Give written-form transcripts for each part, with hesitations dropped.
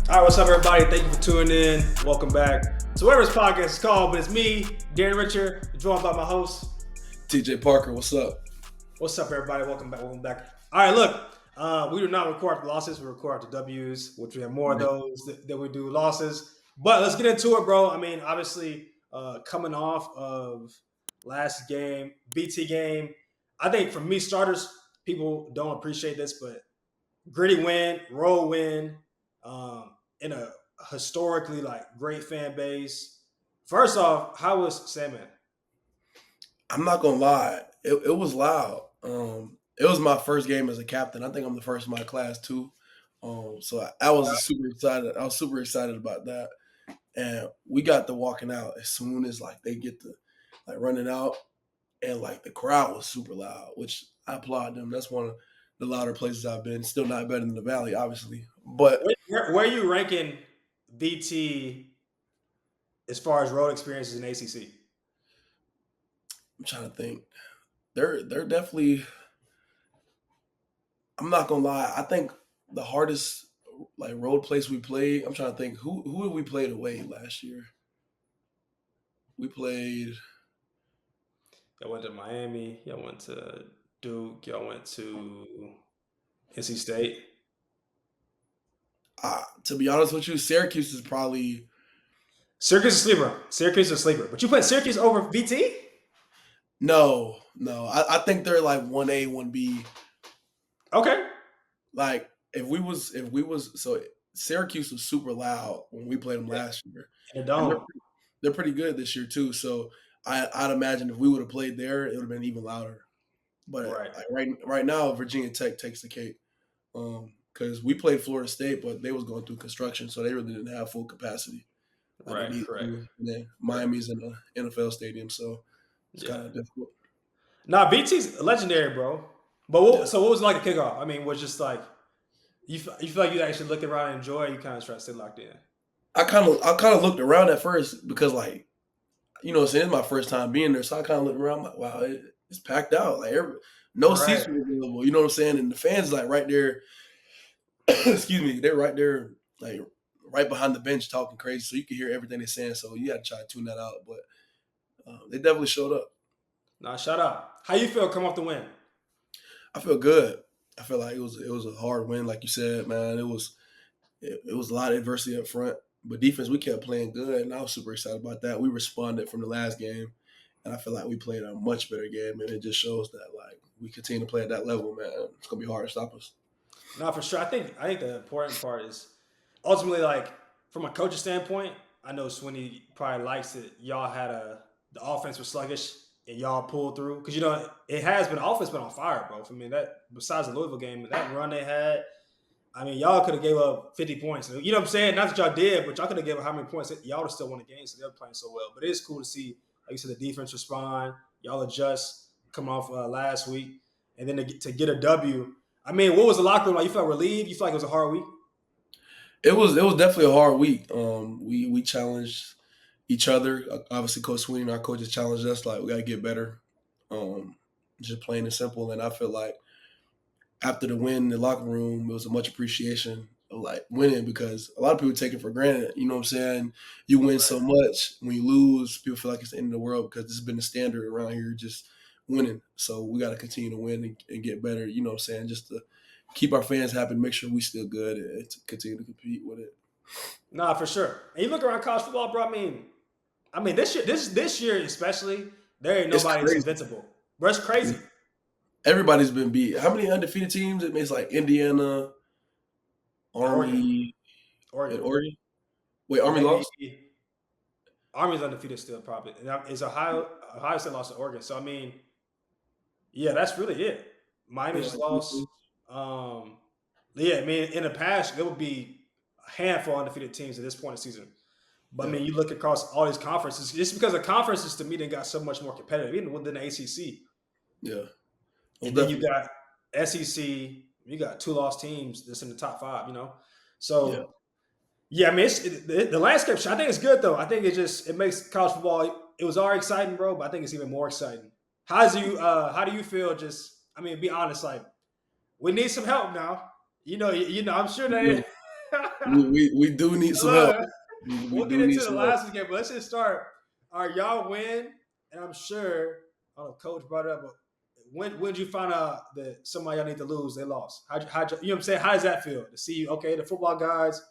All right, what's up, everybody? Thank you for tuning in. Welcome back to whatever this podcast is called, but it's me, Darren Richard, joined by my host. TJ Parker, what's up? What's up, everybody? Welcome back. Welcome back. All right, look, we do not record after losses. We record after W's, which we have more of Right. those than we do losses. But let's get into it, bro. I mean, obviously, coming off of last game, BT game, I think for me, starters, people don't appreciate this, but gritty win, road win, in a historically great fan base. First off, how was Sandman? I'm not gonna lie, it was loud. It was my first game as a captain. I think I'm the first in my class too. I was super excited. I was super excited about that, and we got to walking out as soon as they get to running out, and the crowd was super loud, which I applaud them. That's one of the louder places I've been. Still not better than the Valley, obviously, but Where are you ranking BT as far as road experiences in ACC? I'm trying to think. They're definitely. I'm not gonna lie. I think the hardest road place we played. I'm trying to think who have we played away last year. We played. Y'all went to Miami. Y'all went to Duke. Y'all went to NC State. To be honest with you, Syracuse is probably Syracuse is a sleeper. Syracuse is a sleeper. But you put Syracuse over BT? no. I think they're like 1A, 1B. Okay. If we was so Syracuse was super loud when we played them Yeah. last year, In the and dome. they're pretty good this year too. So I'd imagine if we would have played there, it would have been even louder. But Right. right now, Virginia Tech takes the cake. Because we played Florida State, but they was going through construction, so they really didn't have full capacity like they Right. need Correct. to. And then Correct. Miami's in the NFL stadium, so it's Yeah. kind of difficult. Nah, BT's legendary, bro. But Yeah, what was it like a kickoff? I mean, was just like you feel like you actually look around and enjoy, or you kind of try to stay locked in. I kind of looked around at first because it's my first time being there, so I kind of looked around like, wow, it's packed out, no seats Right. were available. You know what I'm saying? And the fans right there, excuse me, they're right there, right behind the bench talking crazy, so you can hear everything they're saying. So you got to try to tune that out, but they definitely showed up. Nah, shout out. How you feel come off the win? I feel good. I feel like it was a hard win, like you said, man. It was a lot of adversity up front, but defense we kept playing good, and I was super excited about that. We responded from the last game, and I feel like we played a much better game, and it just shows that we continue to play at that level, man. It's gonna be hard to stop us. No, for sure. I think the important part is ultimately like from a coach's standpoint. I know Swinney probably likes it. Y'all had the offense was sluggish and y'all pulled through because it has been offense been on fire, bro. I mean that besides the Louisville game, that run they had. I mean, y'all could have gave up 50 points. You know what I'm saying? Not that y'all did, but y'all could have given up how many points. Y'all would have still won the game, so they were playing so well. But it is cool to see, like you said, the defense respond. Y'all adjust, coming off last week, and then to get a W. I mean, what was the locker room like? You felt relieved? You felt like it was a hard week? It was definitely a hard week. We challenged each other. Obviously, Coach Sweeney and our coaches challenged us. Like we got to get better. Just plain and simple. And I feel like after the win in the locker room, it was a much appreciation of winning because a lot of people take it for granted. You know what I'm saying? You win so much. When you lose, people feel like it's the end of the world because this has been the standard around here, just winning. So we got to continue to win and get better. You know what I'm saying? Just to keep our fans happy, make sure we still good, and to continue to compete with it. Nah, for sure. And you look around college football, bro. I mean, this year especially, there ain't It's nobody that's crazy. invincible. Bro, it's crazy. Everybody's been beat. How many undefeated teams? It makes Indiana, Oregon, Army, and Oregon, Oregon. Wait, Army maybe lost? Army's undefeated still, probably. And is Ohio State lost to Oregon? So I mean, yeah, that's really it. Miami Yeah. just lost. Um, yeah, I mean, in the past, there would be a handful of undefeated teams at this point in the season. But I Yeah. mean, you look across all these conferences, just because the conferences to me they got so much more competitive, even within the ACC. Yeah. Most And then you definitely. got SEC, you got two lost teams that's in the top five. Yeah. So yeah, I mean, the landscape. I think it's good though. I think it makes college football. It was already exciting, bro, but I think it's even more exciting. How do you feel? Just, I mean, be honest. Like, we need some help now. I'm sure We do. they. We do need some help. Look, We we'll get do need into the some help. last game, but let's just start. All right, y'all win, and I'm sure. I don't know, coach brought it up, but when did you find out that somebody y'all need to lose, they lost? You know what I'm saying? How does that feel to see? Okay, the football guys,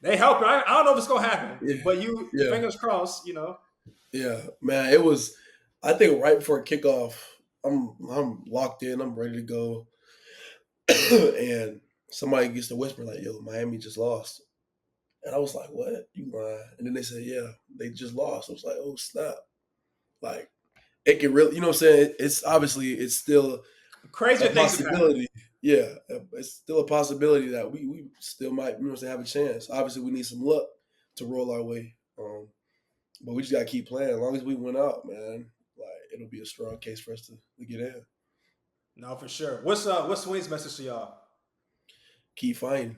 they help. I don't know if it's gonna happen, Yeah, but you yeah, fingers crossed. yeah, man. It was. I think right before kickoff, I'm locked in. I'm ready to go, and somebody gets to whisper like, "Yo, Miami just lost," and I was like, "What? You lying?" And then they said, "Yeah, they just lost." I was like, "Oh snap!" Like it can really, you know what I'm saying? It's obviously it's still a Crazier things have happened. possibility. Yeah, it's still a possibility that we still might, you know what I'm saying, have a chance. Obviously, we need some luck to roll our way. But we just gotta keep playing. As long as we win out, man, like it'll be a strong case for us to get in. No, for sure. What's Wayne's message to y'all? Keep fighting.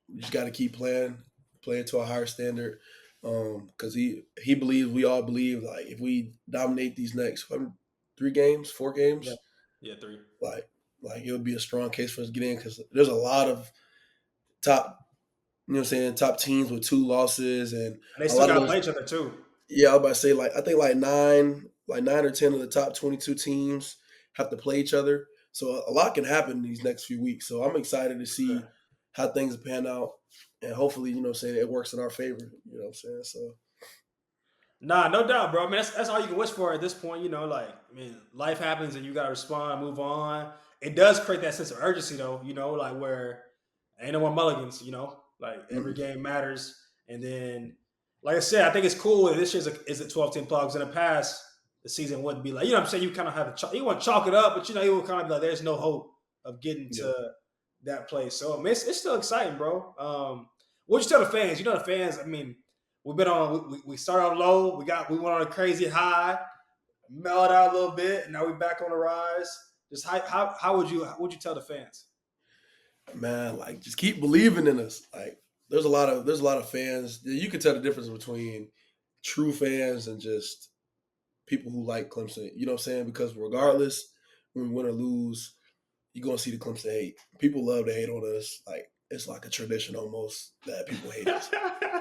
We just gotta keep playing to a higher standard. Because he believes we all believe like if we dominate these next 3 games, 4 games, Yeah, yeah, three. like like it would be a strong case for us to get in because there's a lot of top, you know what I'm saying, top teams with 2 losses and And they a still lot of got to those. play each other too. Yeah, I was about to say like I think like nine or 10 of the top 22 teams have to play each other. So a lot can happen in these next few weeks. So I'm excited to Okay. see how things pan out, and hopefully, you know, what I'm saying it works in our favor. You know what I'm saying? So Nah, no doubt, bro. I mean, that's all you can wish for at this point. Like I mean, life happens and you got to respond, move on. It does create that sense of urgency, though. Like where ain't no more mulligans. Like every mm, game matters. And then, like I said, I think it's cool that this year's is a 12-team playoffs. In the past, the season wouldn't be like what I'm saying. You kind of have to you want to chalk it up, but you would kind of be like, there's no hope of getting yeah, to that place. So I mean, it's still exciting, bro. What you tell the fans? The fans. I mean, we've been on. We started on low. We went on a crazy high, mellowed out a little bit, and now we're back on the rise. Just how would you tell the fans? man, like just keep believing in us. Like there's a lot of fans. You can tell the difference between true fans and just people who like Clemson. You know what I'm saying? Because Right. regardless, when we win or lose, you're gonna see the Clemson hate. People love to hate on us. Like it's like a tradition almost that people hate us.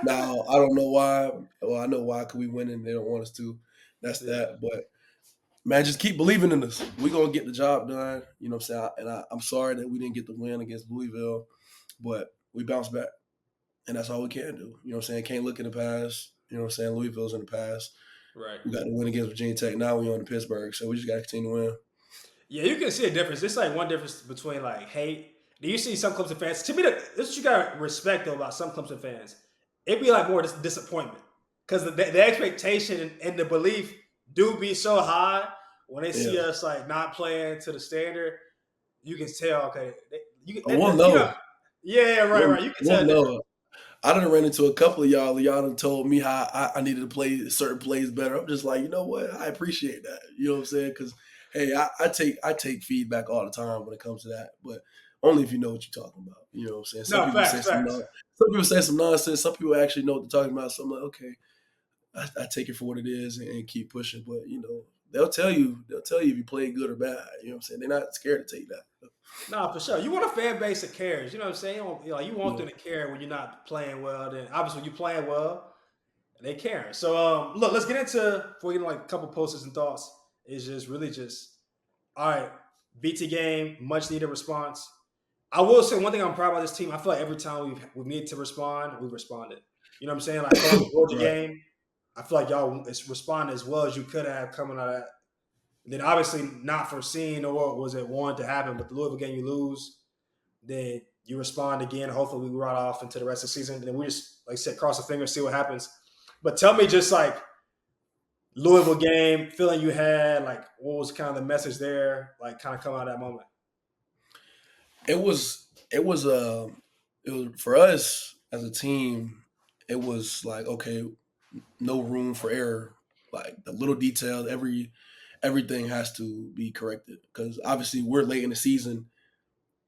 Now I don't know why. Well, I know why. Cause we win and they don't want us to. That's Yeah. that. But man, just keep believing in us. We gonna get the job done. You know what I'm saying? And I'm sorry that we didn't get the win against Louisville, but we bounced back, and that's all we can do. You know what I'm saying? Can't look in the past. You know what I'm saying? Louisville's in the past. Right. We got to win against Virginia Tech. Now we on to Pittsburgh, so we just got to continue to win. Yeah, you can see a difference. It's like one difference between like hate. Do you see some Clemson fans? To me, this is what you gotta respect though about some Clemson fans. It'd be like more disappointment because the expectation and the belief do be so high when they see Yeah. us like not playing to the standard. You can tell. Okay, Oh, we'll know. yeah, right, We'll, right. You can we'll tell the difference. know. I done ran into a couple of y'all. Y'all done told me how I needed to play certain plays better. I'm just like, you know what? I appreciate that. You know what I'm saying? Because hey, I take feedback all the time when it comes to that, but only if you know what you're talking about. You know what I'm saying? Some No, people facts, say facts. some people say some nonsense. Some people actually know what they're talking about. So I'm like, okay, I take it for what it is and keep pushing. But they'll tell you if you played good or bad. You know what I'm saying? They're not scared to take that. No, for sure. You want a fan base that cares. You know what I'm saying? You want Yeah. them to care when you're not playing well. Then obviously when you're playing well, they care. So look, let's get into before we get like a couple posters and thoughts. It's just really just all right. BT game, much needed response. I will say one thing I'm proud about this team. I feel like every time we need to respond, we've responded. You know what I'm saying? Like coming out of the Georgia Right. game, I feel like y'all responded as well as you could have coming out of that. Then obviously not foreseen or was it wanted to happen, but the Louisville game you lose, then you respond again. Hopefully we ride off into the rest of the season. Then we just like I said, cross the fingers, see what happens. But tell me just like Louisville game, feeling you had, like what was kind of the message there, like kind of come out of that moment. It was for us as a team. It was like okay, no room for error. Like the little details, everything has to be corrected because obviously we're late in the season.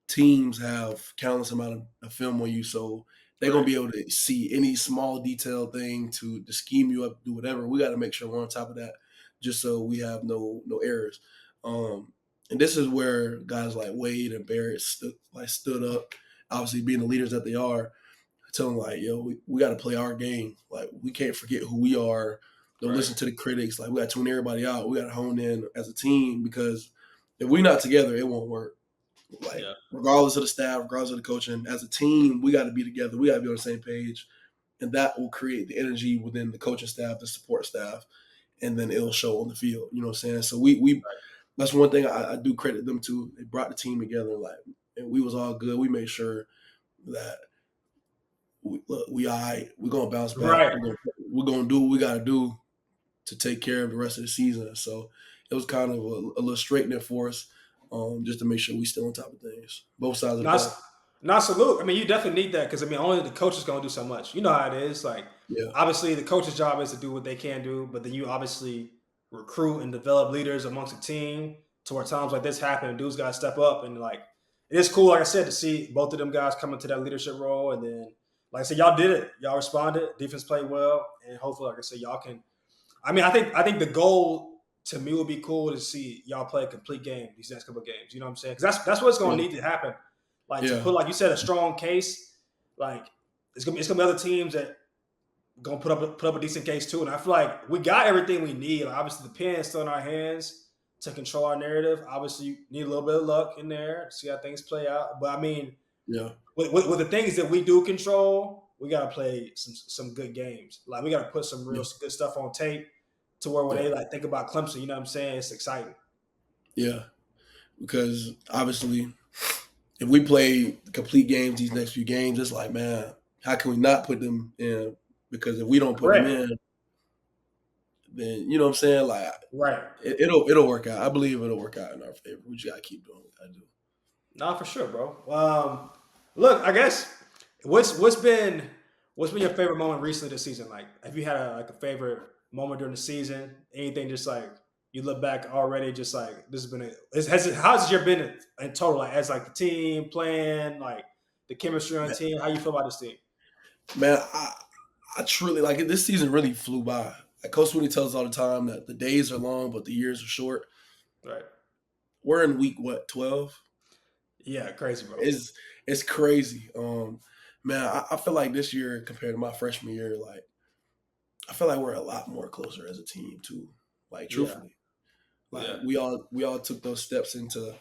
Teams have countless amount of film on you, so they're gonna Right. be able to see any small detail thing to scheme you up, do whatever. We got to make sure we're on top of that, just so we have no errors. Um, and this is where guys like Wade and Barrett stood up. obviously being the leaders that they are, tell them like, yo, we got to play our game. Like we can't forget who we are. Don't Right. listen to the critics. Like we got to tune everybody out. We got to hone in as a team because if we're not together, it won't work. Like Yeah. regardless of the staff, regardless of the coaching, as a team, we got to be together. We got to be on the same page, and that will create the energy within the coaching staff, the support staff, and then it'll show on the field. You know what I'm saying? So we that's one thing I do credit them to. They brought the team together, like, and we was all good. We made sure that look, we all right. We're gonna bounce back. Right. We're gonna do what we gotta do to take care of the rest of the season. So it was kind of a little straightening for us, just to make sure we still on top of things, both sides of the Not, ball. not salute. I mean, you definitely need that because I mean, only the coach is going to do so much. You know how it is. Like, Yeah, obviously, the coach's job is to do what they can do, but then you obviously recruit and develop leaders amongst the team to where times like this happen and dudes got to step up and like it is cool. Like I said, to see both of them guys come into that leadership role and then, like I said, y'all did it. Y'all responded. Defense played well, and hopefully, like I said, y'all can. I mean, I think the goal to me would be cool to see y'all play a complete game these next couple of games. You know what I'm saying? Because that's what's going yeah, to need to happen. Like to yeah, put, like you said, a strong case. Like it's gonna be other teams that gonna put up a decent case too. And I feel like we got everything we need. Like obviously the pen is still in our hands to control our narrative. Obviously, you need a little bit of luck in there, see how things play out. But I mean, yeah, with the things that we do control, we gotta play some good games. Like we gotta put some real yeah, good stuff on tape to where when yeah, they like think about Clemson, you know what I'm saying? It's exciting. yeah. Because obviously, if we play complete games these next few games, it's like, man, how can we not put them in? Because if we don't put them Correct. in, then you know what I'm saying. Like Right. it'll work out. I believe it'll work out in our favor. We just gotta keep doing what we gotta do. No, for sure, bro. Look, I guess what's been your favorite moment recently this season? Like, have you had a favorite moment during the season? Anything just like you look back already, just like this has been how's this year been in total? Like as like the team playing, like the chemistry on the Man, team. How you feel about this team? man, I truly like it. This season really flew by. Like Coach Sweeney tells us all the time that the days are long, but the years are short. Right. We're in week what 12? Yeah, crazy, bro. It's crazy. Man, I feel like this year compared to my freshman year, like I feel like we're a lot more closer as a team too. Like Yeah, truthfully, like yeah, we all took those steps into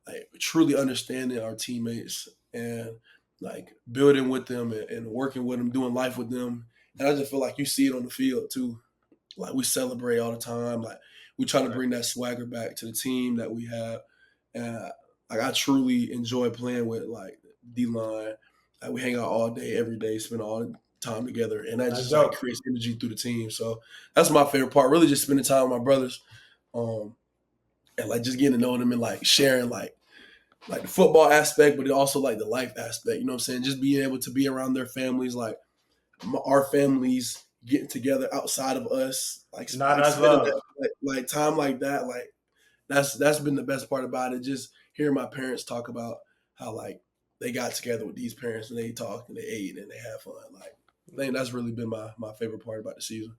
like truly understanding our teammates and like building with them and working with them, doing life with them. And I just feel like you see it on the field too. Like we celebrate all the time. Like we trying to right. bring that swagger back to the team that we have. And like I truly enjoy playing with like D line. Like we hang out all day, every day, spend all the time together, and that That's just like dope. creates energy through the team. So that's my favorite part. Really, just spending time with my brothers, um, and like just getting to know them and like sharing like the football aspect, but also like the life aspect. You know what I'm saying? Just being able to be around their families, like our families getting together outside of us, Not like that's spending love. that like time like that, like that's been the best part about it. Just hearing my parents talk about how like they got together with these parents and they talked and they ate and they had fun. Like I think that's really been my favorite part about the season.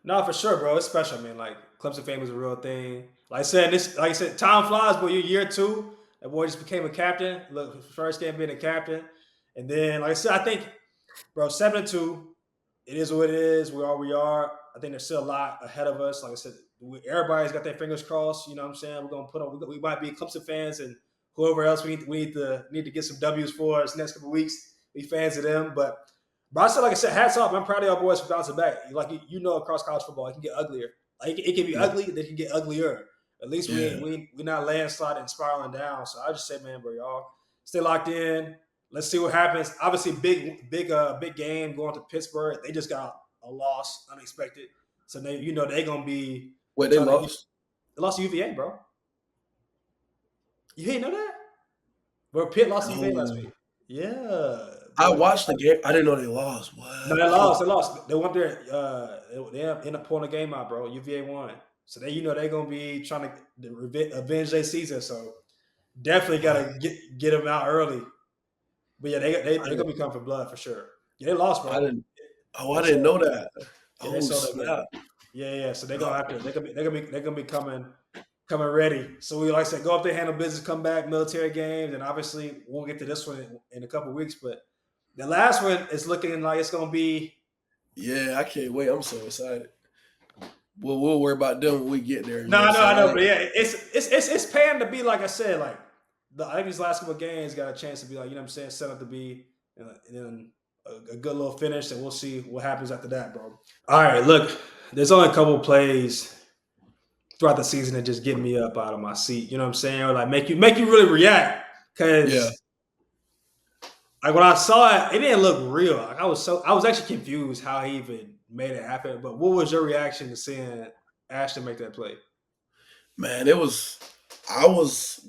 No, for sure, bro. It's special. I mean, like Clemson fame is a real thing. Like I said, time flies, but you're year two. That boy just became a captain. Look, first game being a captain, and then like I said, I think, bro, 7-2. It is what it is. We are. We are. I think there's still a lot ahead of us. Like I said, everybody's got their fingers crossed. You know what I'm saying? We're gonna put on. We might be Clemson fans and whoever else we need to get some W's for us next couple weeks. Be fans of them, but I said, like I said, hats off. I'm proud of y'all boys for bouncing back. Like you know, across college football, it can get uglier. Like it can be Yeah, ugly, then it can get uglier. At least we yeah. ain't we not landsliding and spiraling down. So I just say, man, bro, y'all stay locked in. Let's see what happens. Obviously, big game going to Pittsburgh. They just got a loss, unexpected. So they gonna be Wait, they trying to. lost? They lost to UVA, bro. You didn't know that? Bro, Pitt lost to UVA last No, week. Yeah, I bro. watched the game. I didn't know they lost. No, What? they lost. They lost. They went there. They end up pulling the game out, bro. UVA won. So they're gonna be trying to avenge their season. So definitely What? gotta get them out early. But yeah, I they're didn't. gonna be coming for blood for sure. Yeah, they lost, I bro. didn't. Oh, I They didn't sold know that game. that. Yeah, they Oh sold that game. snap! Yeah, yeah. So they're Oh, gonna have to. They're gonna be coming. coming ready. So we, like I said, go up there, handle business, come back, military games, and obviously we'll get to this one in a couple weeks. But the last one is looking like it's gonna be. Yeah, I can't wait. I'm so excited. We'll worry about them when we get there. You know No, what I'm I saying? know, but yeah, it's paying to be like I said, like I think these last couple of games got a chance to be like, you know what I'm saying, set up to be, and then a good little finish, and we'll see what happens after that, bro. All right, look, there's only a couple of plays throughout the season that just get me up out of my seat. You know what I'm saying, or like make you really react Yeah. because like when I saw it, it didn't look real. Like I was actually confused how he even made it happen. But what was your reaction to seeing Ashton make that play? Man, it was. I was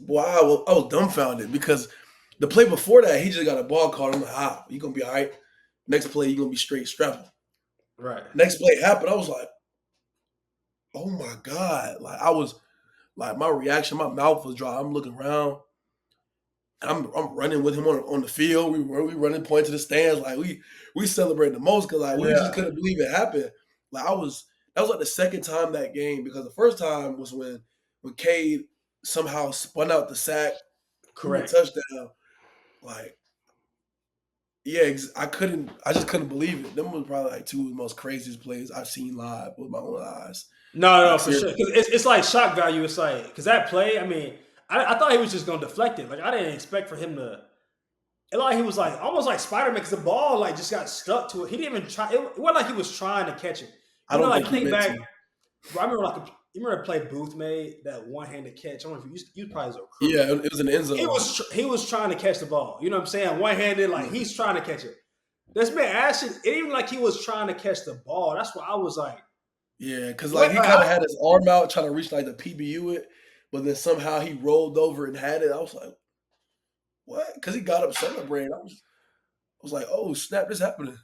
dumbfounded because the play before that, he just got a ball caught. I'm like, you gonna be all right. Next play, you gonna be straight strapping. Right. Next play happened. I was like, oh my god! Like I was like my reaction, my mouth was dry. I'm looking around. I'm running with him on the field. We running point to the stands. Like we celebrating the most because like we just Yeah. couldn't believe it happened. Like that was like the second time that game because the first time was when Cade somehow spun out the sack, threw a Correct. touchdown. Like yeah, I just couldn't believe it. Them was probably like two of the most craziest plays I've seen live with my own eyes. No, Like for sure. seriously, Because it's like shock value. It's like because that play. I mean, I thought he was just gonna deflect it. Like I didn't expect for him to. It like he was like almost like Spider Man because the ball like just got stuck to it. He didn't even try. It wasn't like he was trying to catch it. I You know, don't like think he think meant back. to. Bro, I remember you remember the play Booth made that one handed catch. I don't know if you probably was a crew. Yeah, it was in the end zone. He was trying to catch the ball. You know what I'm saying? One handed, like Yeah. he's trying to catch it. This man Ashton, it even like he was trying to catch the ball. That's why I was like, Yeah, because like what? he kind of had his arm out trying to reach like the PBU it, but then somehow he rolled over and had it. I was like, what? Because he got up celebrating. I was like, oh snap, this happening.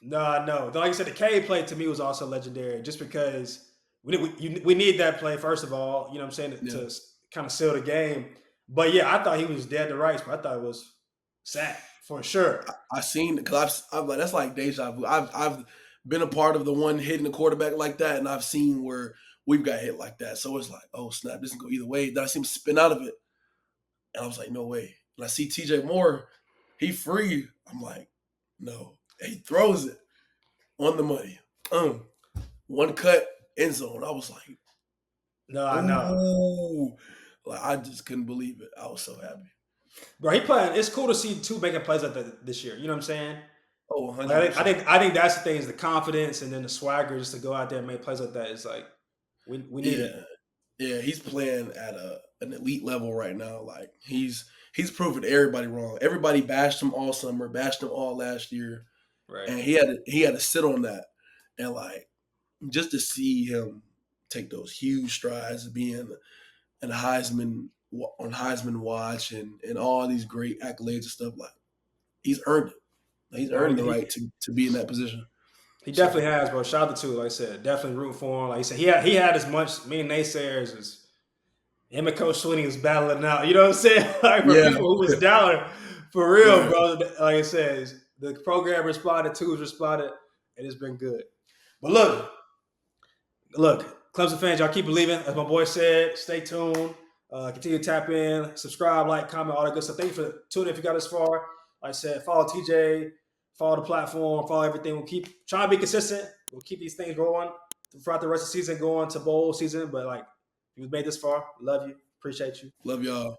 No. Like I said, the K play to me was also legendary, just because we need that play first of all. You know what I'm saying Yeah, to kind of seal the game. But yeah, I thought he was dead to rights, but I thought it was sack for sure. I seen because I'm like that's like deja vu. I've been a part of the one hitting the quarterback like that, and I've seen where we've got hit like that. So it's like, oh snap, this can go either way. Then I see him spin out of it, and I was like, no way. And I see TJ Moore, he free. I'm like, no. And he throws it on the money. One cut, end zone. I was like, No, I know. ooh. Like I just couldn't believe it. I was so happy. Bro, he playing. It's cool to see two making plays like that this year. You know what I'm saying? Oh, Like, I 100%. think I think that's the thing is the confidence and then the swagger just to go out there and make plays like that. It's like we need it. Yeah. Yeah, he's playing at an elite level right now. Like he's proven everybody wrong. Everybody bashed him all summer, bashed him all last year, Right. and he had to sit on that. And like just to see him take those huge strides of being an Heisman on Heisman watch and all these great accolades and stuff like he's earned it. He's No, earned the right to be in that position. he So definitely has, bro. Shout out to two. Like I said, definitely rooting for him. Like I said, he had as much me and naysayers as him and Coach Sweeney was battling out. You know what I'm saying? Like for yeah, people who was down for real, right. bro. Like I said, the program responded, twos responded, and it's been good. But look, Clemson fans, y'all keep believing. As my boy said, stay tuned. Continue to tap in, subscribe, like, comment, all that good stuff. Thank you for tuning in if you got this far. Like I said, follow TJ, follow the platform, follow everything. We'll keep trying to be consistent. We'll keep these things rolling throughout the rest of the season, going to bowl season. But like, if you made this far, love you, appreciate you. Love y'all.